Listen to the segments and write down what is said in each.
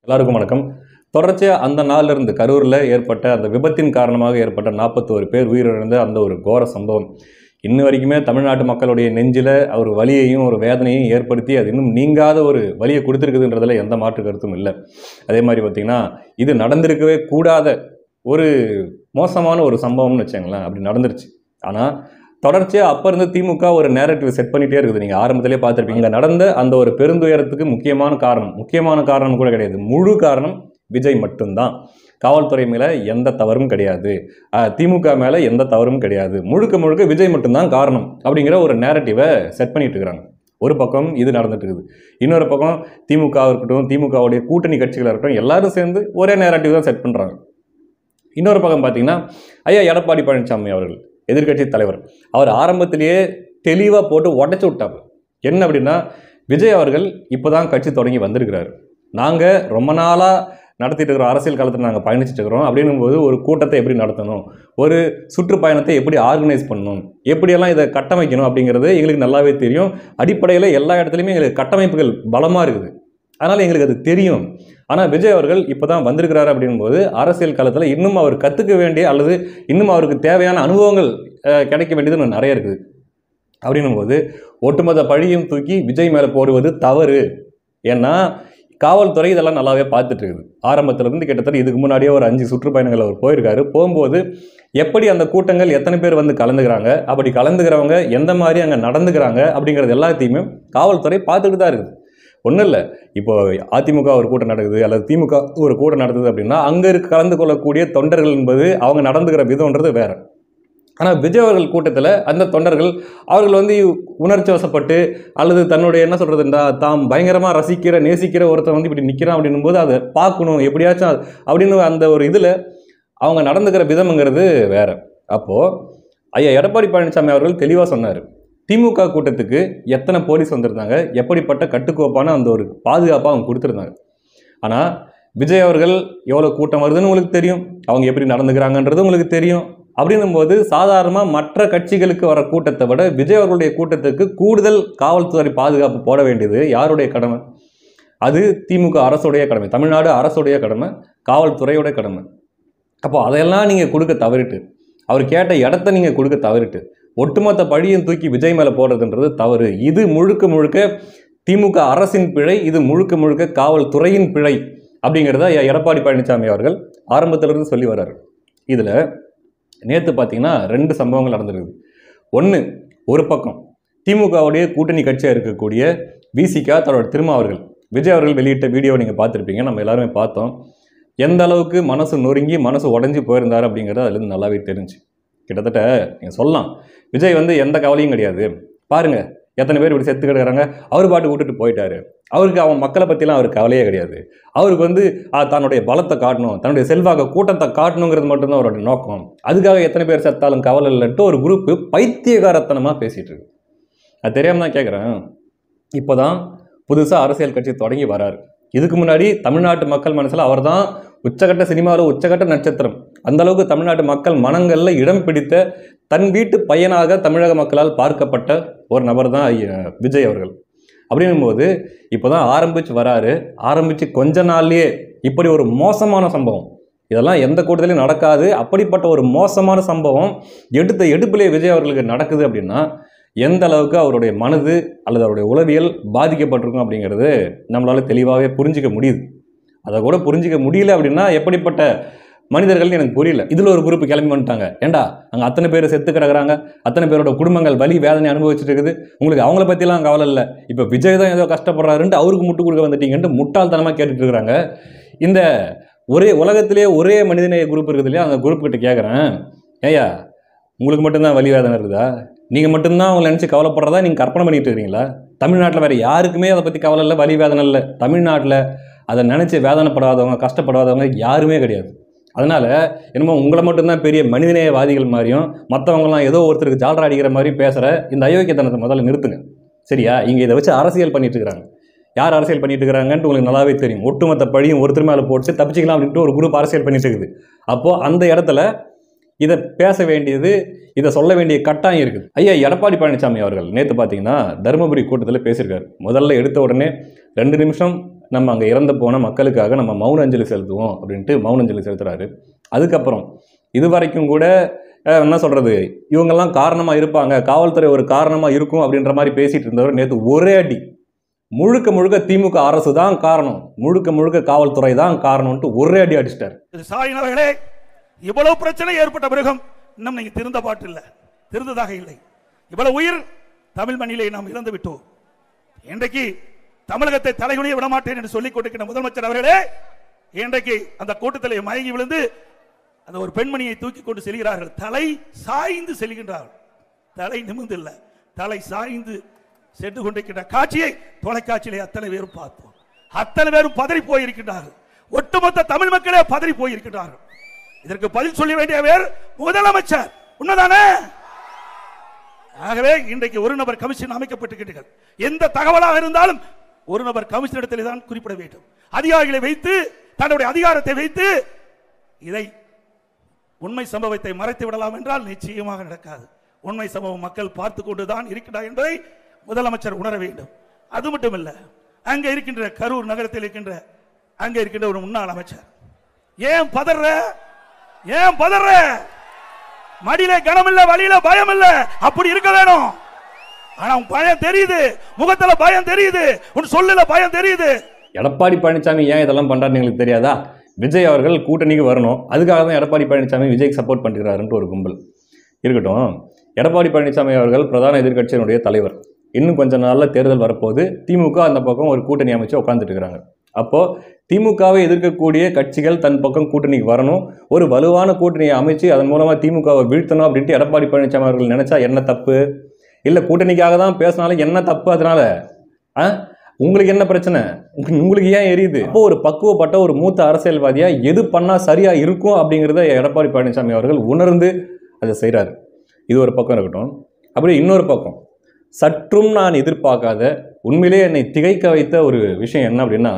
எல்லாருக்கும் வணக்கம். தொடர்ச்சியா அந்த நாள்ல இருந்து கரூர்ல ஏற்பட்ட அந்த விபத்தின் காரணமாக ஏற்பட்ட 41 பேர் உயிரிழந்த அந்த ஒரு கோர சம்பவம் இன்ன வரைக்குமே தமிழ்நாட்டு மக்களுடைய நெஞ்சில ஒரு வலியையும் ஒரு வேதனையும் ஏற்படுத்தி அது இன்னும் நீங்காத ஒரு வலியை கொடுத்துருக்குதுன்றதுல எந்த மாற்று கருத்தும் இல்லை. அதே மாதிரி பார்த்தீங்கன்னா, இது நடந்திருக்கவே கூடாத ஒரு மோசமான ஒரு சம்பவம்னு வச்சுங்களேன். அப்படி நடந்துருச்சு. ஆனால் தொடர்ச்சியாக அப்போ இருந்து திமுக ஒரு நேரட்டிவ் செட் பண்ணிகிட்டே இருக்குது. நீங்கள் ஆரம்பத்திலே பார்த்துருப்பீங்க. இங்கே நடந்த அந்த ஒரு பெருந்துயரத்துக்கு முக்கியமான காரணம் கூட கிடையாது. முழு காரணம் விஜய் மட்டும்தான். காவல்துறை மேலே எந்த தவறும் கிடையாது, திமுக மேலே எந்த தவறும் கிடையாது, முழுக்க முழுக்க விஜய் மட்டும்தான் காரணம் அப்படிங்கிற ஒரு நேரட்டிவை செட் பண்ணிட்டு இருக்கிறாங்க. ஒரு பக்கம் இது நடந்துட்டு இருக்குது. இன்னொரு பக்கம் திமுக இருக்கட்டும், திமுகவுடைய கூட்டணி கட்சிகளாக இருக்கட்டும், எல்லாரும் சேர்ந்து ஒரே நேரட்டிவ் தான் செட் பண்ணுறாங்க. இன்னொரு பக்கம் பார்த்தீங்கன்னா, ஐயா எடப்பாடி பழனிசாமி அவர்கள் எதிர்கட்சி தலைவர், அவர் ஆரம்பத்திலேயே தெளிவாக போட்டு உடச்சி விட்டார். என்ன அப்படின்னா, விஜய் அவர்கள் இப்போ தான் கட்சி தொடங்கி வந்திருக்கிறாரு. நாங்கள் ரொம்ப நாளாக நடத்திட்டு இருக்கிறோம், அரசியல் காலத்தில் நாங்கள் பயணிச்சுட்டு இருக்கிறோம். அப்படின்னும்போது ஒரு கூட்டத்தை எப்படி நடத்தணும், ஒரு சுற்றுப்பயணத்தை எப்படி ஆர்கனைஸ் பண்ணணும், எப்படியெல்லாம் இதை கட்டமைக்கணும் அப்படிங்கிறது எங்களுக்கு நல்லாவே தெரியும். அடிப்படையில் எல்லா இடத்துலையுமே எங்களுக்கு கட்டமைப்புகள் பலமாக இருக்குது. அதனால் எங்களுக்கு அது தெரியும். ஆனால் விஜய் அவர்கள் இப்போ தான் வந்திருக்கிறாரு அப்படின்போது அரசியல் காலத்தில் இன்னும் அவர் கற்றுக்க வேண்டிய அல்லது இன்னும் அவருக்கு தேவையான அனுபவங்கள் கிடைக்க வேண்டியது நிறைய இருக்குது. அப்படின்னும்போது ஒட்டுமொத்த பழியும் தூக்கி விஜய் மேலே போடுவது தவறு. ஏன்னா காவல்துறை இதெல்லாம் நல்லாவே பார்த்துட்டு இருக்குது. ஆரம்பத்திலிருந்து கிட்டத்தட்ட இதுக்கு முன்னாடியே ஒரு 5 சுற்றுப்பயணங்கள் அவர் போயிருக்காரு. போகும்போது எப்படி அந்த கூட்டங்கள் எத்தனை பேர் வந்து கலந்துக்கிறாங்க, அப்படி கலந்துக்கிறவங்க எந்த மாதிரி அங்கே நடந்துக்கிறாங்க அப்படிங்கிறது எல்லாத்தையுமே காவல்துறை பார்த்துட்டு தான் இருக்குது. ஒன்றும் இல்லை, இப்போ அதிமுக ஒரு கூட்டம் நடக்குது அல்லது திமுக ஒரு கூட்டம் நடக்குது அப்படின்னா அங்கே கலந்து கொள்ளக்கூடிய தொண்டர்கள் என்பது அவங்க நடந்துக்கிற விதம்ன்றது வேற. ஆனால் விஜய் அவர்கள் கூட்டத்தில் அந்த தொண்டர்கள் அவர்கள் வந்து உணர்ச்சி வசப்பட்டு அல்லது தன்னுடைய என்ன சொல்கிறதுன்றா தாம் பயங்கரமாக ரசிக்கிற நேசிக்கிற ஒருத்தர் வந்து இப்படி நிற்கிறான் அப்படின்னும் போது அதை பார்க்கணும் எப்படியாச்சும் அப்படின்னு அந்த ஒரு இதில் அவங்க நடந்துக்கிற விதம்ங்கிறது வேற. அப்போது ஐயா எடப்பாடி பழனிசாமி அவர்கள் தெளிவாக சொன்னார், திமுக கூட்டத்துக்கு எத்தனை போலீஸ் வந்திருந்தாங்க, எப்படிப்பட்ட கட்டுக்கோப்பான அந்த ஒரு பாதுகாப்பாக அவங்க கொடுத்துருந்தாங்க. ஆனால் விஜய் அவர்கள் எவ்வளோ கூட்டம் வருதுன்னு உங்களுக்கு தெரியும், அவங்க எப்படி நடந்துக்கிறாங்கன்றது உங்களுக்கு தெரியும். அப்படின்னும்போது சாதாரணமாக மற்ற கட்சிகளுக்கு வர கூட்டத்தை விட விஜய் அவர்களுடைய கூட்டத்துக்கு கூடுதல் காவல்துறை பாதுகாப்பு போட வேண்டியது யாருடைய கடமை? அது திமுக அரசுடைய கடமை, தமிழ்நாடு அரசுடைய கடமை, காவல்துறையோட கடமை. அப்போ அதையெல்லாம் நீங்கள் கொடுக்க தவறிட்டு, அவர் கேட்ட இடத்த நீங்கள் கொடுக்க தவறிட்டு ஒட்டுமொத்த பழியும் தூக்கி விஜய் மேலே போடுறதுன்றது தவறு. இது முழுக்க முழுக்க திமுக அரசின் பிழை, இது முழுக்க முழுக்க காவல்துறையின் பிழை அப்படிங்கிறத எடப்பாடி பழனிசாமி அவர்கள் ஆரம்பத்திலிருந்து சொல்லி வர்றாரு. இதில் நேற்று பார்த்தீங்கன்னா 2 சம்பவங்கள் நடந்திருக்குது. ஒன்று, ஒரு பக்கம் திமுகவுடைய கூட்டணி கட்சியாக இருக்கக்கூடிய விசிகா தன்னோட திருமாவர்கள் விஜய் அவர்கள் வெளியிட்ட வீடியோவை நீங்கள் பார்த்துருப்பீங்க, நம்ம எல்லாருமே பார்த்தோம். எந்த அளவுக்கு மனசு நொறுங்கி மனசு உடஞ்சி போயிருந்தார் அப்படிங்கிறது அதுலேருந்து நல்லாவே தெரிஞ்சு. கிட்டத்தட்ட நீங்கள் சொல்லலாம், விஜய் வந்து எந்த கவலையும் கிடையாது, பாருங்க எத்தனை பேர் இப்படி செத்து கிடக்கிறாங்க, அவர் பாட்டு விட்டுட்டு போயிட்டாரு, அவருக்கு அவன் மக்களை பற்றிலாம் அவருக்கு கவலையே கிடையாது, அவருக்கு வந்து தன்னுடைய பலத்தை காட்டணும், தன்னுடைய செல்வாக்க கூட்டத்தை காட்டணுங்கிறது மட்டும்தான் அவருடைய நோக்கம், அதுக்காக எத்தனை பேர் செத்தாலும் கவலை இல்லைன்ட்டு ஒரு குரூப்பு பைத்தியகாரத்தனமாக பேசிகிட்டு இருக்கு. அது தெரியாமல் தான் கேட்குறேன். இப்போ தான் புதுசாக அரசியல் கட்சி தொடங்கி வராரு. இதுக்கு முன்னாடி தமிழ்நாட்டு மக்கள் மனசில் அவர் தான் உச்சகட்ட சினிமாவில் உச்சகட்ட நட்சத்திரம். அந்த அளவுக்கு தமிழ்நாட்டு மக்கள் மனங்களில் இடம் பிடித்த தன் வீட்டு பையனாக தமிழக மக்களால் பார்க்கப்பட்ட ஒரு நபர் தான் விஜய் அவர்கள். அப்படின்னும்போது இப்போ தான் ஆரம்பித்து வராரு. ஆரம்பித்து கொஞ்ச நாள்லேயே இப்படி ஒரு மோசமான சம்பவம், இதெல்லாம் எந்த கூட்டத்திலையும் நடக்காது, அப்படிப்பட்ட ஒரு மோசமான சம்பவம் எடுத்த எடுப்பிலே விஜய் அவர்களுக்கு நடக்குது அப்படின்னா எந்த அளவுக்கு அவருடைய மனது அல்லது அவருடைய உளவியல் பாதிக்கப்பட்டிருக்கும் அப்படிங்கிறது நம்மளால் தெளிவாகவே புரிஞ்சிக்க முடியுது. அதை கூட புரிஞ்சிக்க முடியல அப்படின்னா எப்படிப்பட்ட மனிதர்கள் எனக்கு புரியல. இதில் ஒரு குரூப் கிளம்பி வந்துட்டாங்க, ஏண்டா அங்கே அத்தனை பேர் செத்து கிடக்குறாங்க, அத்தனை பேரோட குடும்பங்கள் வலி வேதனை அனுபவிச்சுட்டு இருக்குது, உங்களுக்கு அவங்கள பற்றிலாம் கவலை இல்லை, இப்போ விஜய் தான் ஏதோ கஷ்டப்படுறாருன்ட்டு அவருக்கு முட்டு கொடுக்க வந்துட்டீங்கன்ட்டு முட்டாள்தனமாக கேட்டுட்டு இருக்கிறாங்க. இந்த ஒரே உலகத்திலே ஒரே மனிதநேய குரூப் இருக்குது இல்லையா, அந்த குரூப் கிட்ட கேட்குறேன், ஏயா உங்களுக்கு மட்டும்தான் வலி வேதனை இருக்குதா, நீங்கள் மட்டும்தான் அவங்களை நினச்சி கவலைப்படுறதா நீங்கள் கற்பனை பண்ணிட்டு இருக்கிறீங்களா? தமிழ்நாட்டில் வேறு யாருக்குமே அதை பற்றி கவலை இல்லை, வலி வேதனை இல்லை. தமிழ்நாட்டில் அதை நினச்சி வேதனைப்படாதவங்க கஷ்டப்படாதவங்க யாருமே கிடையாது. அதனால் என்னமோ உங்களை மட்டும்தான் பெரிய மனிதநேயவாதிகள் மாதிரியும் மற்றவங்களாம் ஏதோ ஒருத்தருக்கு ஜால்ரா அடிக்கிற மாதிரி பேசுகிற இந்த அயோக்கியத்தனத்தை முதல்ல நிறுத்துங்க, சரியா? இங்கே இதை வச்சு அரசியல் பண்ணிட்டு இருக்கிறாங்க. யார் அரசியல் பண்ணிட்டு இருக்கிறாங்கன்ட்டு உங்களுக்கு நல்லாவே தெரியும். ஒட்டுமொத்த பழியும் ஒருத்தர் மேலே போட்டு தப்பிச்சிக்கலாம் அப்படின்ட்டு ஒரு குரூப் அரசியல் பண்ணிட்டு இருக்குது. அப்போது அந்த இடத்துல இதை பேச வேண்டியது, இதை சொல்ல வேண்டிய கட்டாயம் இருக்குது. ஐயா எடப்பாடி பழனிசாமி அவர்கள் நேற்று பார்த்தீங்கன்னா தருமபுரி கூட்டத்தில் பேசியிருக்காரு. முதல்ல எடுத்த உடனே 2 நிமிஷம் நம்ம அங்கே இறந்து போன மக்களுக்காக நம்ம மௌன அஞ்சலி செலுத்துவோம் அப்படின்ட்டு மௌன அஞ்சலி செலுத்துறாரு. அதுக்கப்புறம் இது வரைக்கும் கூட என்ன சொல்கிறது, இவங்கெல்லாம் காரணமாக இருப்பாங்க, காவல்துறை ஒரு காரணமாக இருக்கும் அப்படின்ற மாதிரி பேசிகிட்டு இருந்தவர் நேற்று ஒரே அடி முழுக்க முழுக்க திமுக அரசு தான் காரணம், முழுக்க முழுக்க காவல்துறை தான் காரணம்ட்டு ஒரே அடி அடிச்சிட்டார். ஸ்டாலின் அவர்களே, இவ்வளவு பிரச்சனை ஏற்பட்ட பிறகும் இன்னும் நீங்க திருந்த பாட்டு இல்லை, திருந்ததாக இல்லை. இவ்வளவு உயிர் தமிழ் மண்ணிலே நாம் இழந்து விட்டோம். இன்றைக்கு தமிழகத்தை தலைகுனிய விடமாட்டேன் என்று சொல்லிக் கொண்டிருக்கிற முதலமைச்சர் அவர்களே, இன்றைக்கு அந்த கூட்டத்திலே மயங்கி விழுந்து அந்த ஒரு பெண்மணியை தூக்கி கொண்டு செல்கிறார்கள். தலை சாய்ந்து செல்கின்றார்கள். தலை நிமிர்ந்து இல்லை, தலை சாய்ந்து சென்று கொண்டிருக்கின்ற காட்சியை தொலைக்காட்சியிலே அத்தனை பேரும் பார்த்தோம். அத்தனை பேரும் பதறி போயிருக்கின்றார்கள். ஒட்டுமொத்த தமிழ் மக்களே பதறி போயிருக்கின்றார்கள். இதற்கு பதில் சொல்ல வேண்டியவர் முதலமைச்சர். உண்மைதானே? ஆகவே இன்றைக்கு ஒரு நபர் கமிஷன் அமைக்கப்பட்டிருக்கிறீர்கள். எந்த தகவலாக இருந்தாலும் ஒரு நபர் கமிஷன் இடத்திலே தான் குறிப்பிட வேண்டும். அதிகாரிகளை வைத்து, தன்னுடைய அதிகாரத்தை வைத்து இதை உண்மை சம்பவத்தை மறைத்து விடலாம் என்றால் நிச்சயமாக நடக்காது. உண்மை சம்பவம் மக்கள் பார்த்து கொண்டுதான் இருக்கிறார் என்பதை முதலமைச்சர் உணர வேண்டும். அது மட்டுமல்ல, அங்கே இருக்கின்ற கரூர் நகரத்தில் இருக்கின்ற அங்கே இருக்கின்ற ஒரு முன்னாள் அமைச்சர், ஏன் பதற, ஏன் பதற? மடியில கனம் இல்ல, வழியில பயம் இல்ல, அப்படி இருக்க வேணும். ஆனா உன் பயம் தெரியுது, முகத்துல பயம் தெரியுது, உன் சொல்லுல பயம் தெரியுது. எடப்பாடி பழனிசாமி ஏன் இதெல்லாம் பண்றாருன்னு எங்களுக்கு தெரியாதா? விஜய் அவர்கள் கூட்டணிக்கு வரணும், அதுக்காக தான் எடப்பாடி பழனிசாமி விஜய்க்கு சப்போர்ட் பண்ணுறாருன்ட்டு ஒரு கும்பல் இருக்கட்டும். எடப்பாடி பழனிசாமி அவர்கள் பிரதான எதிர்க்கட்சியினுடைய தலைவர். இன்னும் கொஞ்ச நாளில் தேர்தல் வரப்போது. திமுக அந்த பக்கம் ஒரு கூட்டணி அமைச்சு உட்காந்துட்டு இருக்கிறாங்க. அப்போது திமுகவை எதிர்க்கக்கூடிய கட்சிகள் தன் பக்கம் கூட்டணிக்கு வரணும், ஒரு வலுவான கூட்டணியை அமைச்சு அதன் மூலமாக திமுகவை வீழ்த்தணும் அப்படின்ட்டு எடப்பாடி பழனிசாமி அவர்கள் நினைச்சா என்ன தப்பு? இல்லை கூட்டணிக்காக தான் பேசினாலும் என்ன தப்பு? அதனால உங்களுக்கு என்ன பிரச்சனை? உங்களுக்கு ஏன் எரியுது? அப்போ ஒரு பக்குவப்பட்ட ஒரு மூத்த அரசியல்வாதியா எது பண்ணா சரியா இருக்கும் அப்படிங்கிறத எடப்பாடி பழனிசாமி அவர்கள் உணர்ந்து அதை செய்கிறாரு. இது ஒரு பக்கம் இருக்கட்டும். அப்படியே இன்னொரு பக்கம், சற்றும் நான் எதிர்பார்க்காத, உண்மையிலே என்னை திகைக்க வைத்த ஒரு விஷயம் என்ன அப்படின்னா,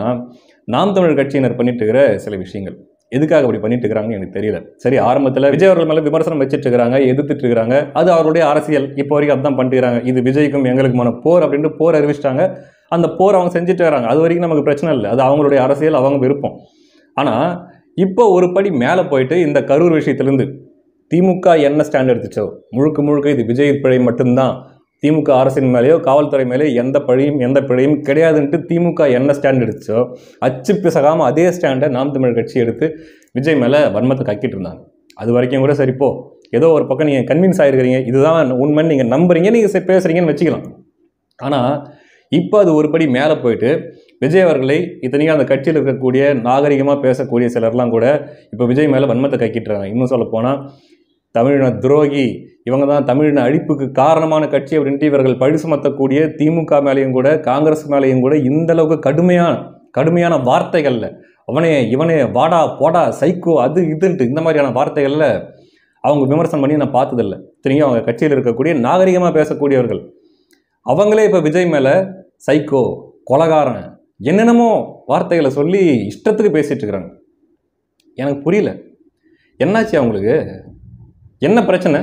நாம் தமிழர் கட்சியினர் பண்ணிட்டு இருக்கிற சில விஷயங்கள். எதுக்காக அப்படி பண்ணிட்டு இருக்கிறாங்கன்னு எனக்கு தெரியல. சரி, ஆரம்பத்தில் விஜய் அவர்கள் மேலே விமர்சனம் வச்சுட்டு இருக்கிறாங்க, எதிர்த்துட்டு இருக்கிறாங்க, அது அவருடைய அரசியல். இப்போ வரைக்கும் அதுதான் பண்ணிட்டுறாங்க. இது விஜய்க்கும் எங்களுக்குமான போர் அப்படின்ட்டு போர் அறிவிச்சிட்டாங்க. அந்த போர் அவங்க செஞ்சுட்டு வராங்க. அது வரைக்கும் நமக்கு பிரச்சனை இல்லை, அது அவங்களுடைய அரசியல், அவங்க விருப்பம். ஆனால் இப்போ ஒரு படி மேலே போயிட்டு இந்த கரூர் விஷயத்திலேருந்து திமுக என்ன ஸ்டாண்ட் எடுத்துச்சோ, முழுக்க முழுக்க இது விஜய் பிழை மட்டும்தான், திமுக அரசின் மேலேயோ காவல்துறை மேலேயோ எந்த பிழையும் கிடையாதுன்ட்டு திமுக என்ன ஸ்டாண்ட் எடுத்துச்சோ, அச்சு பிசகாமல் அதே ஸ்டாண்டை நாம் தமிழர் கட்சி எடுத்து விஜய் மேலே வன்மத்தை கக்கிட்டு இருந்தாங்க. அது வரைக்கும் கூட சரிப்போ, ஏதோ ஒரு பக்கம் நீங்கள் கன்வின்ஸ் ஆகிருக்கிறீங்க, இதுதான் உண்மைன்னு நீங்கள் நம்புறீங்க, நீங்கள் பேசுகிறீங்கன்னு வச்சுக்கலாம். ஆனால் இப்போ அது ஒரு படி மேலே போயிட்டு விஜய் அவர்களை, இத்தனைக்கும் அந்த கட்சியில் இருக்கக்கூடிய நாகரிகமாக பேசக்கூடிய சிலர்லாம் கூட இப்போ விஜய் மேலே வன்மத்தை கக்கிட்டுறாங்க. இன்னும் சொல்ல போனால் தமிழின துரோகி, இவங்க தான் தமிழின அழிப்புக்கு காரணமான கட்சி அப்படின்ட்டு இவர்கள் பழி சுமத்தக்கூடிய திமுக மேலேயும் கூட காங்கிரஸ் மேலேயும் கூட இந்த அளவுக்கு கடுமையான வார்த்தைகளில் இவனே வாடா போடா சைக்கோ அது இதுன்ட்டு இந்த மாதிரியான வார்த்தைகளில் அவங்க விமர்சனம் பண்ணி நான் பார்த்ததில்லை. இத்தனைக்கும் அவங்க கட்சியில் இருக்கக்கூடிய நாகரிகமாக பேசக்கூடியவர்கள் அவங்களே இப்போ விஜய் மேலே சைக்கோ, கொலகாரன், என்னென்னமோ வார்த்தைகளை சொல்லி இஷ்டத்துக்கு பேசிகிட்டு இருக்கிறாங்க. எனக்கு புரியல, என்னாச்சு அவங்களுக்கு, என்ன பிரச்சனை?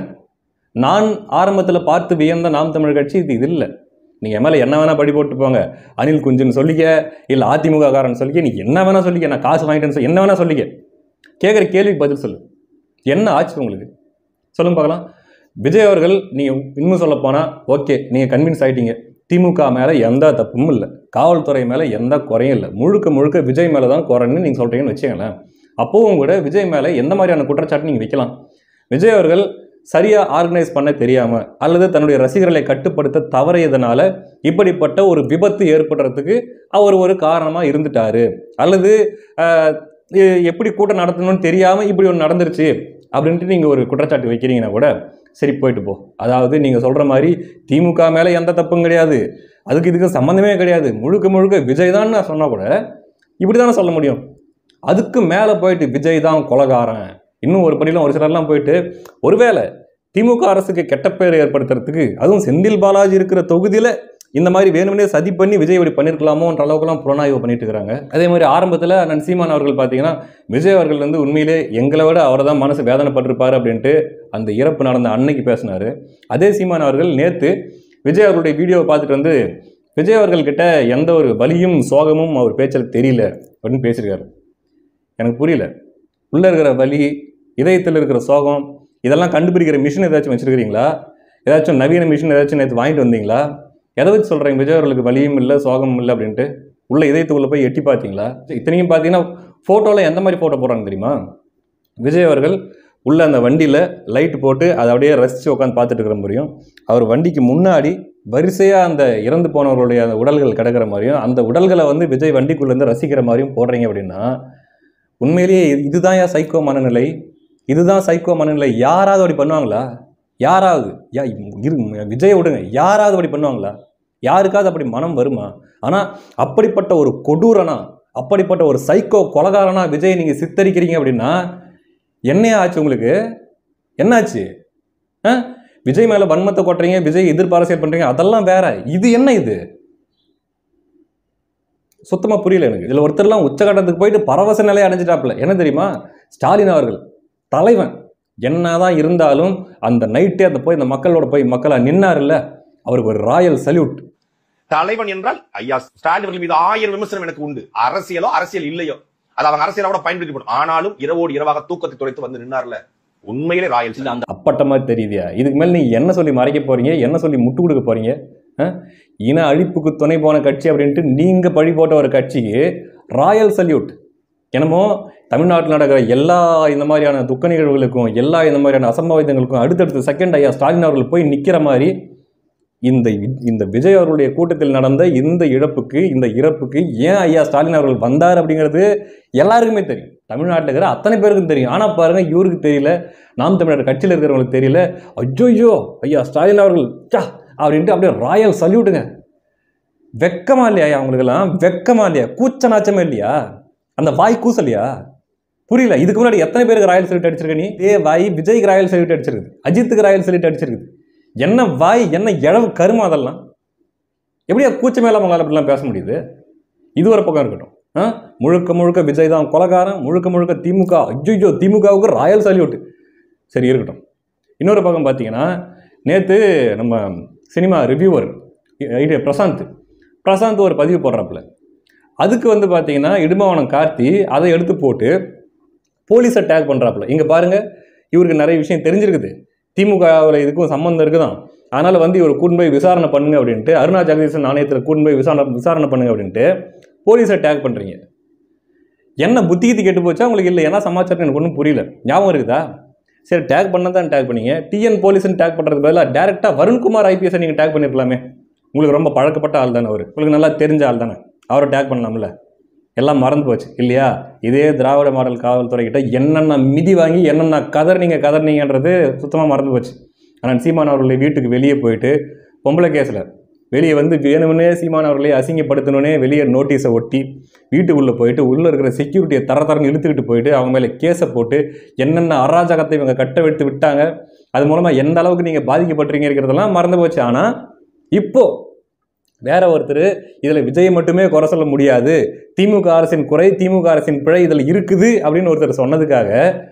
நான் ஆரம்பத்தில் பார்த்து வியந்த நாம் தமிழ் கட்சி இது இல்லை. நீங்கள் என் மேலே என்ன வேணால் படி போட்டு போங்க, அனில் குஞ்சுன்னு சொல்லிக்க, இல்லை அதிமுக காரன் சொல்லிக்க, நீ என்ன வேணால் சொல்லிக்க, நான் காசு வாங்கிட்டேன்னு சொல்லி என்ன வேணால் சொல்லிக்க, கேட்குற கேள்விக்கு பதில் சொல்லு. என்ன ஆச்சு உங்களுக்கு சொல்லுங்க பார்க்கலாம். விஜய் அவர்கள் நீங்கள் இன்னும் சொல்ல போனால் ஓகே, நீங்கள் கன்வின்ஸ் ஆகிட்டீங்க, திமுக மேலே எந்த தப்பும் இல்லை, காவல்துறை மேலே எந்த குறையும் இல்லை, முழுக்க விஜய் மேலே தான் குறைன்னு நீங்கள் சொல்கிறீங்கன்னு வச்சுக்கங்களேன். அப்போவும் கூட விஜய் மேலே எந்த மாதிரியான குற்றச்சாட்டு நீங்கள் வைக்கலாம்? விஜய் அவர்கள் சரியாக ஆர்கனைஸ் பண்ண தெரியாமல் அல்லது தன்னுடைய ரசிகர்களை கட்டுப்படுத்த தவறியதனால இப்படிப்பட்ட ஒரு விபத்து ஏற்படுறதுக்கு அவர் ஒரு காரணமாக இருந்துட்டாரு, அல்லது எப்படி கூட்டம் நடத்தணும்னு தெரியாமல் இப்படி ஒன்று நடந்துருச்சு அப்படின்ட்டு நீங்கள் ஒரு குற்றச்சாட்டு வைக்கிறீங்கன்னா கூட சரி, போயிட்டு போ. அதாவது நீங்கள் சொல்கிற மாதிரி திமுக மேலே எந்த தப்பும் கிடையாது, அதுக்கு இதுக்கு சம்மந்தமே கிடையாது, முழுக்க விஜய் தான் நான் சொன்னால் கூட இப்படி தானே சொல்ல முடியும். அதுக்கு மேலே போயிட்டு விஜய் தான் கொலகாரன், இன்னும் ஒரு படியில் ஒரு சிலர்லாம் போயிட்டு ஒருவேளை திமுக அரசுக்கு கெட்ட பேர் ஏற்படுத்துறதுக்கு, அதுவும் செந்தில் பாலாஜி இருக்கிற தொகுதியில் இந்த மாதிரி வேணும்னே சதி பண்ணி விஜய் இப்படி பண்ணியிருக்கலாமோன்ற அளவுக்குலாம் புலனாய்வு பண்ணிட்டு இருக்கிறாங்க. அதே மாதிரி ஆரம்பத்தில் அண்ணன் சீமான் அவர்கள் பார்த்தீங்கன்னா விஜய் அவர்கள் வந்து உண்மையிலே எங்களை விட அவரை தான் மனசு வேதனைப்பட்டிருப்பார் அப்படின்ட்டு அந்த இறப்பு நடந்த அன்னைக்கு பேசினார். அதே சீமான் அவர்கள் நேற்று விஜய் அவர்களுடைய வீடியோவை பார்த்துட்டு வந்து விஜய் அவர்கள்கிட்ட எந்த ஒரு வலியும் சோகமும் அவர் பேச்சில் தெரியல அப்படின்னு பேசியிருக்காரு. எனக்கு புரியல. உள்ளே இருக்கிற வலி, இதயத்தில் இருக்கிற சோகம், இதெல்லாம் கண்டுபிடிக்கிற மிஷின் ஏதாச்சும் வச்சுருக்கிறீங்களா? ஏதாச்சும் நவீன மிஷின் ஏதாச்சும் நேற்று வாங்கிட்டு வந்தீங்களா? எதை வச்சு சொல்கிறீங்க விஜய் அவர்களுக்கு வலியும் இல்லை சோகமும் இல்லை அப்படின்ட்டு? உள்ள இதயத்துக்குள்ளே போய் எட்டி பார்த்தீங்களா? இத்தனையும் பார்த்தீங்கன்னா ஃபோட்டோவில் எந்த மாதிரி ஃபோட்டோ போடுறாங்க தெரியுமா? விஜய் அவர்கள் உள்ள அந்த வண்டியில் லைட் போட்டு அதை அப்படியே ரசித்து உட்காந்து பார்த்துட்டு இருக்கிற மாதிரியும், அவர் வண்டிக்கு முன்னாடி வரிசையாக அந்த இறந்து போனவர்களுடைய அந்த உடல்கள் கிடக்கிற மாதிரியும், அந்த உடல்களை வந்து விஜய் வண்டிக்குள்ளேருந்து ரசிக்கிற மாதிரியும் போடுறீங்க அப்படின்னா, உண்மையிலேயே இதுதான் சைக்கோ மனநிலை. இதுதான் சைக்கோ மனநிலை. யாராவது அப்படி பண்ணுவாங்களா? யாராவது விஜய் விடுங்க, யாராவது அப்படி பண்ணுவாங்களா? யாருக்காவது அப்படி மனம் வருமா? ஆனால் அப்படிப்பட்ட ஒரு கொடூரனா, அப்படிப்பட்ட ஒரு சைக்கோ கொலகாரனா விஜய் நீங்கள் சித்தரிக்கிறீங்க அப்படின்னா என்னையா ஆச்சு உங்களுக்கு? என்னாச்சு? விஜய் மேலே வன்மத்தை கொட்டுறீங்க, விஜய் எதிர்ப்பு அரசியல் பண்ணுறீங்க, அதெல்லாம் வேற. இது என்ன? இது சுத்தமாக புரியல எனக்கு. இதில் ஒருத்தர்லாம் உச்சகட்டத்துக்கு போயிட்டு பரவச நிலையை அடைஞ்சிட்டாப்புல. என்ன தெரியுமா? ஸ்டாலின் அவர்கள் தலைவன் என்னதான் இருந்தாலும் அந்த நைட்டே அந்த போய் இந்த மக்களோட போய் மக்களா நின்னார்ல, அவருக்கு ஒரு ராயல் சல்யூட். தலைவன் என்றால் ஐயா ஸ்டாலின் அவர்கள் மீது 1000 விமர்சனம் எனக்கு உண்டு. அரசியலோ அரசியல் இல்லையோ, அது அவங்க அரசியலோட பயன்படுத்தி, ஆனாலும் இரவோடு இரவாக தூக்கத்தை துடைத்து வந்து நின்னார்ல, உண்மையிலே ராயல். அந்த அப்பட்ட மாதிரி தெரியுதியா? இதுக்கு மேல நீங்க என்ன சொல்லி மறைக்க போறீங்க? என்ன சொல்லி முட்டு கொடுக்க போறீங்க? இன அழிப்புக்கு துணை போன கட்சி அப்படின்ட்டு நீங்க பழி போட்ட ஒரு கட்சிக்கு ராயல் சல்யூட். என்னமோ தமிழ்நாட்டில் நடக்கிற எல்லா இந்த மாதிரியான துக்க நிகழ்வுகளுக்கும், எல்லா இந்த மாதிரியான அசம்பாவிதங்களுக்கும் அடுத்தடுத்த செகண்ட் ஐயா ஸ்டாலின் அவர்கள் போய் நிற்கிற மாதிரி இந்த விஜய் அவர்களுடைய கூட்டத்தில் நடந்த இந்த இறப்புக்கு ஏன் ஐயா ஸ்டாலின் அவர்கள் வந்தார் அப்படிங்கிறது எல்லாருக்குமே தெரியும். தமிழ்நாட்டில் இருக்கிற அத்தனை பேருக்கும் தெரியும். ஆனால் பாருங்க, இவருக்கு தெரியல, நாம் தமிழர் கட்சியில் இருக்கிறவங்களுக்கு தெரியல. ஐயோ ஐயா ஸ்டாலின் அவர்கள் அப்படின்ட்டு அப்படியே ராயல் சல்யூட்டுங்க. வெக்கமா இல்லையா அவங்களுக்கெல்லாம்? வெக்கமா இல்லையா? கூச்ச நாச்சமே இல்லையா? அந்த வாய் கூசலையா? புரியல. இதுக்கு முன்னாடி எத்தனை பேருக்கு ராயல் சல்யூட் அடிச்சிருக்க நீ? வாய் விஜய்க்கு ராயல் சல்யூட் அடிச்சிருக்குது, அஜித்துக்கு ராயல் சல்யூட் அடிச்சிருக்குது. என்ன வாய், என்ன இழவு கருமா அதெல்லாம்? எப்படியா கூச்ச மேல அவங்களால அப்படிலாம் பேச முடியுது? இது ஒரு பக்கம் இருக்கட்டும். முழுக்க முழுக்க விஜய் தான் கொலகாரன், முழுக்க முழுக்க திமுக, ஐயோ திமுகவுக்கு ராயல் சல்யூட். சரி இருக்கட்டும். இன்னொரு பக்கம் பார்த்தீங்கன்னா, நேற்று நம்ம சினிமா ரிவ்யூவர் பிரசாந்த் ஒரு பதிவு போடுறாப்புல. அதுக்கு வந்து பார்த்தீங்கன்னா இடும்பவனம் கார்த்தி அதை எடுத்து போட்டு போலீஸை டேக் பண்ணுறாப்புல. இங்கே பாருங்க, இவருக்கு நிறைய விஷயம் தெரிஞ்சிருக்குது, திமுகவில் இதுக்கும் சம்மந்தம் இருக்குதான், அதனால் வந்து இவர் கூட்டு போய் விசாரணை பண்ணுங்க அப்படின்ட்டு, அருணா ஜெகதீசன் ஆணையத்தில் கூட்டு போய் விசாரணை பண்ணுங்க அப்படின்ட்டு போலீஸை டேக் பண்ணுறீங்க. என்ன புத்திகித்தி கெட்டு போச்சா உங்களுக்கு? இல்லை என்ன சமாச்சாரம் எனக்கு ஒன்றும் புரியல. ஞாபகம் இருக்குதா? சரி, டேக் பண்ண தான் டேக் பண்ணீங்க. டிஎன் போலீஸ்ன்னு டேக் பண்ணுறதுக்கு பதிலாக டேரெக்டாக வருண்குமார் ஐபிஎஸ்ஸை நீங்கள் டேக் பண்ணியிருக்கலாமே. உங்களுக்கு ரொம்ப பழக்கப்பட்ட ஆள் தானே அவர், உங்களுக்கு நல்லா தெரிஞ்ச ஆள் தானே, அவரை டேக் பண்ணலாம்ல. எல்லாம் மறந்து போச்சு இல்லையா? இதே திராவிட மாடல் காவல்துறை கிட்ட என்னென்ன மிதி வாங்கி என்னென்ன கதர்னீங்கன்றது சுத்தமாக மறந்து போச்சு. ஆனால் சீமான் அவர்களுடைய வீட்டுக்கு வெளியே போயிட்டு பொம்பளை கேஸில் வெளியே வந்து வேணும்னே சீமான் அவர்களே அசிங்கப்படுத்தணுன்னே வெளியே நோட்டீஸை ஒட்டி வீட்டுக்குள்ளே போயிட்டு உள்ளே இருக்கிற செக்யூரிட்டியை தரன்னு இழுத்துக்கிட்டு போயிட்டு அவங்க மேலே கேஸை போட்டு என்னென்ன அராஜகத்தை இவங்க கட்ட விட்டு விட்டாங்க, அது மூலமாக எந்த அளவுக்கு நீங்கள் பாதிக்கப்பட்டீங்க இருக்கிறதெல்லாம் மறந்து போச்சு. ஆனால் இப்போது வேற ஒருத்தர் இதில் விஜய் மட்டுமே குறை சொல்ல முடியாது, திமுக அரசின் குறை, திமுக அரசின் பிழை இதில் இருக்குது அப்படின்னு ஒருத்தர் சொன்னதுக்காக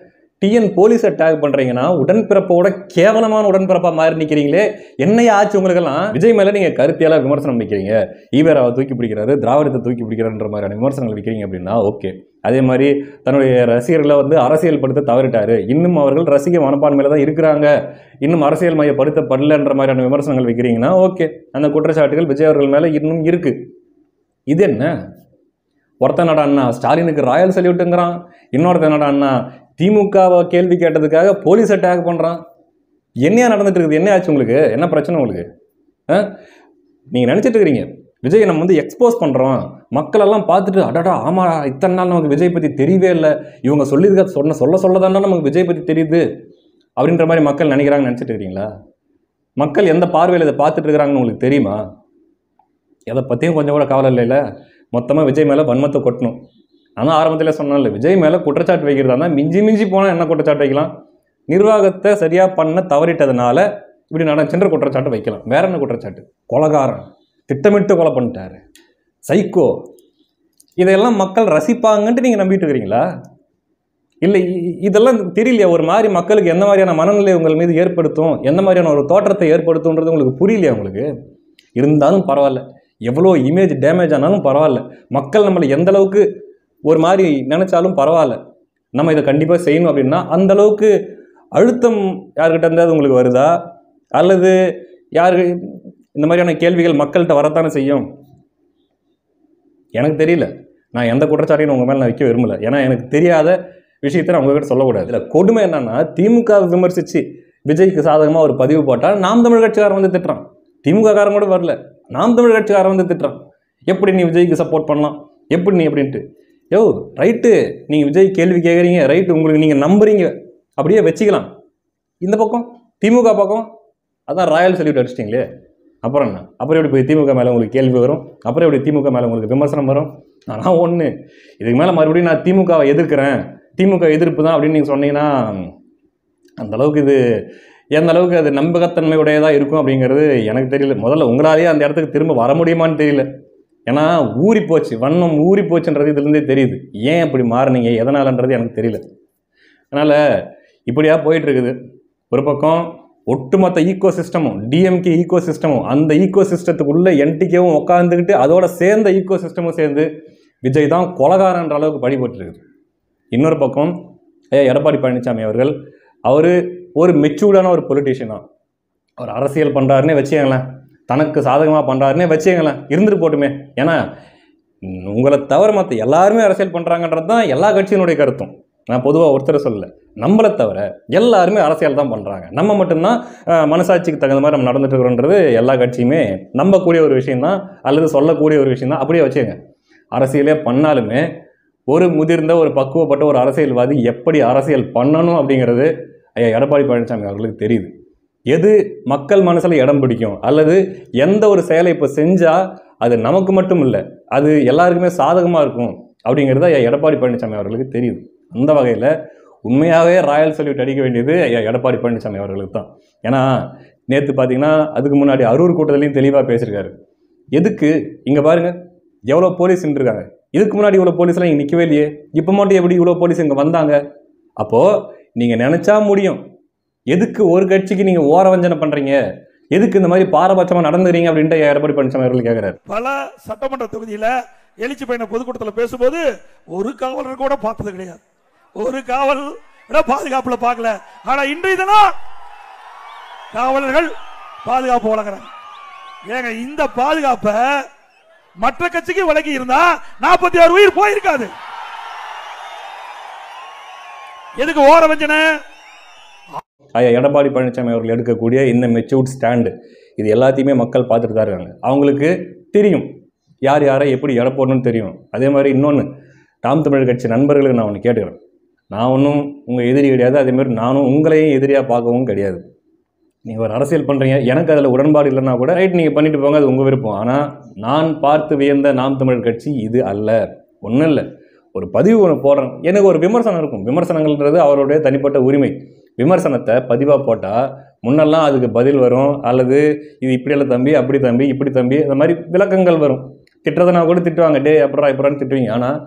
டிஎன் போலீஸை டேக் பண்ணுறீங்கன்னா உடன்பிறப்போட கேவலமான உடன்பிறப்பாக மாறி நிற்கிறீங்களே. என்னையா ஆச்சு உங்களுக்கெல்லாம்? விஜய் மேலே நீங்கள் கருத்தியால விமர்சனம் நிற்கிறீங்க, ஈவேராவை தூக்கி பிடிக்கிறாரு, திராவிடத்தை தூக்கி பிடிக்கிறாருன்ற மாதிரியான விமர்சனங்கள் வைக்கிறீங்க அப்படின்னா ஓகே. அதே மாதிரி தன்னுடைய ரசிகர்களை வந்து அரசியல் படுத்த தவறிட்டாரு, இன்னும் அவர்கள் ரசிக மனப்பான்மையில தான் இருக்கிறாங்க, இன்னும் அரசியல் மையப்படுத்தப்படலைன்ற மாதிரியான விமர்சனங்கள் வைக்கிறீங்கன்னா ஓகே. அந்த குற்றச்சாட்டுகள் விஜய் அவர்கள் மேலே இன்னும் இருக்கு. இது என்ன? ஒருத்தன் நடான்னா ஸ்டாலினுக்கு ராயல் சல்யூட்டுங்கிறான், இன்னொருத்தன் நடான்னா திமுகவை கேள்வி கேட்டதுக்காக போலீஸை டேக் பண்ணுறான். என்னையா நடந்துட்டு இருக்குது? என்ன ஆச்சு உங்களுக்கு? என்ன பிரச்சனை உங்களுக்கு? நீங்கள் நினச்சிட்டு இருக்கிறீங்க விஜய் நம்ம வந்து எக்ஸ்போஸ் பண்ணுறோம், மக்களெல்லாம் பார்த்துட்டு அடடா ஆமா இத்தனை நாள் நமக்கு விஜய் பற்றி தெரியவே இல்லை, இவங்க சொல்லியிருக்க சொல்லதாண்டா நமக்கு விஜய் பற்றி தெரியுது அப்படின்ற மாதிரி மக்கள் நினைக்கிறாங்கன்னு நினச்சிட்டு இருக்கிறீங்களா? மக்கள் எந்த பார்வையில் இதை பார்த்துட்டு இருக்கிறாங்கன்னு உங்களுக்கு தெரியுமா? எதை பற்றியும் கொஞ்சம் கூட கவலை இல்லைல்ல. மொத்தமாக விஜய் மேலே வன்மத்தை கொட்டணும். ஆனால் ஆரம்பத்தில் சொன்னால விஜய் மேலே குற்றச்சாட்டு வைக்கிறதா இருந்தால் மிஞ்சி போனால் என்ன குற்றச்சாட்டு வைக்கலாம்? நிர்வாகத்தை சரியாக பண்ண தவறிட்டதுனால இப்படி நடந்துச்சுன்ற குற்றச்சாட்டு வைக்கலாம். வேற என்ன குற்றச்சாட்டு? கொலைகாரன், திட்டமிட்டு கொலை பண்ணிட்டாரு, சைக்கோ, இதையெல்லாம் மக்கள் ரசிப்பாங்கன்ட்டு நீங்கள் நம்பிட்டு இருக்கிறீங்களா? இல்லை இதெல்லாம் தெரியலையா? ஒரு மாதிரி மக்களுக்கு எந்த மாதிரியான மனநிலை உங்கள் மீது ஏற்படுத்தும், எந்த மாதிரியான ஒரு தோற்றத்தை ஏற்படுத்தும்ன்றது உங்களுக்கு புரியலையா? உங்களுக்கு இருந்தாலும் பரவாயில்ல, எவ்வளோ இமேஜ் டேமேஜ் ஆனாலும் பரவாயில்ல, மக்கள் நம்மளை எந்த அளவுக்கு ஒரு மாதிரி நினைச்சாலும் பரவாயில்ல, நம்ம இதை கண்டிப்பாக செய்யணும் அப்படின்னா அந்த அளவுக்கு அழுத்தம் யார்கிட்ட இருந்தால் உங்களுக்கு வருதா, அல்லது யாரு இந்த மாதிரியான கேள்விகள் மக்கள்கிட்ட வரத்தானே செய்யும்? எனக்கு தெரியல. நான் எந்த குற்றச்சாட்டையும் உங்கள் மேலே நான் வைக்க விரும்பல. ஏன்னா எனக்கு தெரியாத விஷயத்தை நான் உங்ககிட்ட சொல்லக்கூடாது. இல்லை, கொடுமை என்னன்னா, திமுக விமர்சித்து விஜய்க்கு சாதகமாக ஒரு பதிவு போட்டால் நாம் தமிழ் கட்சிக்காரன் வந்து திட்டுறான். திமுக காரன் கூட வரல, நாம் தமிழ் கட்சிக்காரன் வந்து திட்டுறான். எப்படி நீ விஜய்க்கு சப்போர்ட் பண்ணலாம், எப்படி நீ அப்படின்ட்டு. யோ ரைட்டு, நீங்கள் விஜய் கேள்வி கேட்குறீங்க, ரைட்டு, உங்களுக்கு நீங்கள் நம்புறீங்க, அப்படியே வச்சுக்கலாம். இந்த பக்கம் திமுக பக்கம் அதான் ராயல் சல்யூட் அடிச்சிட்டிங்களே, அப்புறம் என்ன? அப்புறம் எப்படி போய் திமுக மேலே உங்களுக்கு கேள்வி வரும்? அப்புறம் எப்படி திமுக மேலே உங்களுக்கு விமர்சனம் வரும்? ஆனால் ஒன்று, இதுக்கு மேலே மறுபடியும் நான் திமுகவை எதிர்க்கிறேன், திமுக எதிர்ப்பு தான் அப்படின்னு நீங்கள் சொன்னீங்கன்னா அந்தளவுக்கு இது எந்த அளவுக்கு அது நம்பகத்தன்மையுடையதாக இருக்கும் அப்படிங்கிறது எனக்கு தெரியல. முதல்ல உங்களாலேயே அந்த இடத்துக்கு திரும்ப வர முடியுமான்னு தெரியல. ஏன்னா ஊறி போச்சு, வண்ணம் ஊறி போச்சுன்றது இதுலேருந்தே தெரியுது. ஏன் இப்படி மாறினீங்க, எதனாலன்றது எனக்கு தெரியல. அதனால் இப்படியா போயிட்டுருக்குது. ஒரு பக்கம் ஒட்டுமொத்த ஈக்கோ சிஸ்டமும், டிஎம்கே ஈக்கோ சிஸ்டமும், அந்த ஈக்கோ சிஸ்டத்துக்குள்ளே என்டிகேவும் உட்காந்துக்கிட்டு அதோட சேர்ந்த ஈக்கோ சிஸ்டமும் சேர்ந்து விஜய் தான் கொலகாரன்ற அளவுக்கு படி போட்டுருக்குது. இன்னொரு பக்கம் எடப்பாடி பழனிசாமி அவர்கள், அவர் ஒரு மெச்சூர்டான ஒரு பொலிட்டீஷியன் தான். அவர் அரசியல் பண்ணுறாருன்னே வச்சுக்கங்களேன், தனக்கு சாதகமாக பண்ணுறாருன்னே வச்சுக்கங்களேன், இருந்துட்டு போட்டுமே. ஏன்னா உங்களை தவிர மற்ற எல்லாருமே அரசியல் பண்ணுறாங்கன்றது தான் எல்லா கட்சியினுடைய கருத்தும். நான் பொதுவாக ஒருத்தரை சொல்லலை, நம்மளை தவிர எல்லாருமே அரசியல் தான் பண்ணுறாங்க, நம்ம மட்டும்தான் மனசாட்சிக்கு தகுந்த மாதிரி நம்ம நடந்துட்டு இருக்கிறோன்றது எல்லா கட்சியுமே நம்பக்கூடிய ஒரு விஷயந்தான், அல்லது சொல்லக்கூடிய ஒரு விஷயம் தான். அப்படியே வச்சுக்கங்க. அரசியலே பண்ணாலுமே ஒரு முதிர்ந்த ஒரு பக்குவப்பட்ட ஒரு அரசியல்வாதி எப்படி அரசியல் பண்ணணும் அப்படிங்கிறது ஐயா எடப்பாடி பழனிசாமி அவர்களுக்கு தெரியுது. எது மக்கள் மனசில் இடம் பிடிக்கும், அல்லது எந்த ஒரு செயலை இப்போ செஞ்சால் அது நமக்கு மட்டும் இல்லை, அது எல்லாருக்குமே சாதகமாக இருக்கும் அப்படிங்கிறது ஐயா எடப்பாடி பழனிசாமி அவர்களுக்கு தெரியுது. அந்த வகையில் உண்மையாகவே ராயல் சல்யூட் அடிக்க வேண்டியது ஐயா எடப்பாடி பழனிசாமி அவர்களுக்கு தான். ஏன்னா நேற்று பார்த்தீங்கன்னா அதுக்கு முன்னாடி அரூர் கூட்டத்திலையும் தெளிவாக பேசியிருக்காரு. எதுக்கு இங்கே பாருங்கள் எவ்வளோ போலீஸ் இருக்காங்க, இதுக்கு முன்னாடி இவ்வளோ போலீஸ்லாம் இங்கே நிற்கவே இல்லையே, இப்போ மட்டும் எப்படி இவ்வளோ போலீஸ் இங்கே வந்தாங்க? அப்போது நீங்கள் நினச்சா முடியும். எதுக்கு ஒரு கட்சிக்கு நீங்கள் ஓரவஞ்சனை பண்ணுறீங்க, எதுக்கு இந்த மாதிரி பாரபட்சமாக நடந்துறீங்க அப்படின்ட்டு எடப்பாடி பழனிசாமி அவர்கள் கேட்குறாரு. பல சட்டமன்ற தொகுதியில் எழுச்சி பயண பொதுக்கூட்டத்தில் பேசும்போது ஒரு காவலர் கூட பார்த்தது கிடையாது, ஒரு காவல் பாதுகாப்புல பார்க்கல. ஆனா இன்றைய தினம் காவலர்கள் பாதுகாப்பு வழங்குறாங்க. ஏங்க இந்த பாதுகாப்பை மற்ற கட்சிக்கு வழங்கி இருந்தா 46 உயிர் போயிருக்காது. எதுக்கு ஓரவஞ்சனை? ஐயா எடப்பாடி பழனிசாமி அவர்கள் எடுக்கக்கூடிய இந்த மெச்சூர்ட் ஸ்டாண்டு இது எல்லாத்தையுமே மக்கள் பார்த்துட்டு தான் இருக்காங்க. அவங்களுக்கு தெரியும் யார் யாரை எப்படி எடை போடணும்னு தெரியும். அதே மாதிரி இன்னொன்று, நாம் தமிழர் கட்சி நண்பர்களுக்கு நான் ஒன்று கேட்டுக்கிறேன். நான் ஒன்றும் உங்கள் எதிரி கிடையாது, அதேமாதிரி நானும் உங்களையும் எதிரியாக பார்க்கவும் கிடையாது. நீங்கள் ஒரு அரசியல் பண்ணுறீங்க, எனக்கு அதில் உடன்பாடு இல்லைன்னா கூட ரைட், நீங்கள் பண்ணிட்டு போங்க, அது உங்கள் விருப்பம். ஆனால் நான் பார்த்து வியந்த நாம் தமிழர் கட்சி இது அல்ல. ஒன்றும் இல்லை, ஒரு பதிவு ஒன்று போடுறேன், எனக்கு ஒரு விமர்சனம் இருக்கும். விமர்சனங்கள்ன்றது அவருடைய தனிப்பட்ட உரிமை. விமர்சனத்தை பதிவாக போட்டால் முன்னெல்லாம் அதுக்கு பதில் வரும், அல்லது இது இப்படியெல்லாம் தம்பி, அப்படி தம்பி, இப்படி தம்பி, அந்த மாதிரி விளக்கங்கள் வரும். திட்டுறதுனா கூட திட்டுவாங்க, டே அப்புறம் அப்புறம் திட்டுவீங்க. ஆனால்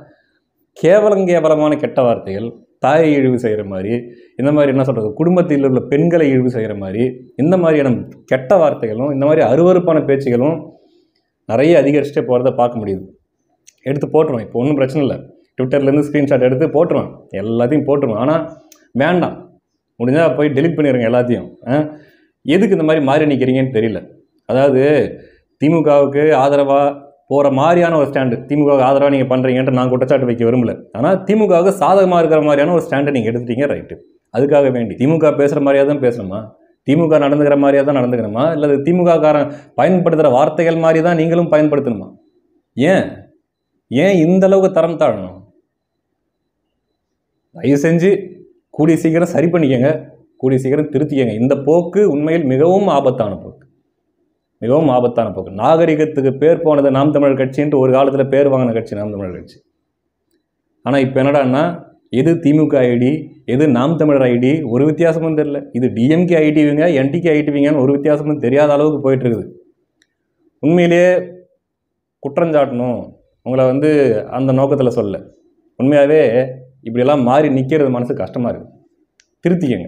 கேவலமான கெட்ட வார்த்தைகள், தாயை இழிவு செய்கிற மாதிரி, இந்த மாதிரி என்ன சொல்கிறது, குடும்பத்தில் உள்ள பெண்களை இழிவு செய்கிற மாதிரி, இந்த மாதிரியான கெட்ட வார்த்தைகளும் இந்த மாதிரி அருவருப்பான பேச்சுகளும் நிறைய அதிகரிச்சுட்டே போகிறத பார்க்க முடியுது. எடுத்து போட்டுருவேன், இப்போ ஒன்றும் பிரச்சனை இல்லை, ட்விட்டர்லேருந்து ஸ்க்ரீன்ஷாட் எடுத்து போட்டுருவேன், எல்லாத்தையும் போட்டுருவேன். ஆனால் வேண்டாம், முடிஞ்சால் போய் டெலிட் பண்ணிடுங்க எல்லாத்தையும். எதுக்கு இந்த மாதிரி மாறி நிற்கிறீங்கன்னு தெரியல. அதாவது திமுகவுக்கு ஆதரவாக போகிற மாதிரியான ஒரு ஸ்டாண்டு, திமுகவுக்கு ஆதரவாக நீங்கள் பண்ணுறீங்கன்ட்டு நான் குற்றச்சாட்டு வைக்க விரும்பல. ஆனால் திமுகவுக்கு சாதகமாக இருக்கிற மாதிரியான ஒரு ஸ்டாண்டை நீங்கள் எடுத்துட்டீங்க, ரைட்டு. அதுக்காக வேண்டி திமுக பேசுகிற மாதிரியாக தான் பேசணுமா, திமுக நடந்துக்கிற மாதிரியாக தான் நடந்துக்கணுமா, இல்லை திமுக காரன் பயன்படுத்துகிற வார்த்தைகள் மாதிரி தான் நீங்களும் பயன்படுத்தணுமா? ஏன் இந்த அளவுக்கு தரம் தாழணும்? தயவு செஞ்சு கூடிய சீக்கிரம் சரி பண்ணிக்கங்க, கூடிய சீக்கிரம் திருத்திக்கங்க. இந்த போக்கு உண்மையில் மிகவும் ஆபத்தான போக்கு, மிகவும் ஆபத்தான போக்கு. நாகரிகத்துக்கு பேர் போனது நாம் தமிழர் கட்சின்ட்டு ஒரு காலத்தில் பேர் வாங்கின கட்சி நாம் தமிழர் கட்சி. ஆனால் இப்போ என்னடான்னா, எது திமுக ஐடி, எது நாம் தமிழர் ஐடி, ஒரு வித்தியாசமும் தெரியல. இது டிஎம்கே ஐடிவிங்க, என்டிகே ஐடிவிங்கன்னு ஒரு வித்தியாசமும் தெரியாத அளவுக்கு போயிட்டு இருக்குது. உண்மையிலேயே குற்றஞ்சாட்டணும் உங்களை அந்த நோக்கத்தில் சொல்ல. உண்மையாகவே இப்படியெல்லாம் மாறி நிற்கிறது மனசு கஷ்டமாக இருக்குது. திருத்திக்கங்க,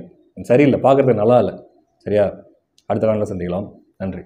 சரியில்லை, பார்க்குறதுக்கு நல்லா இல்லை. சரியா? அடுத்த நாளில் சந்திக்கலாம். நன்றி.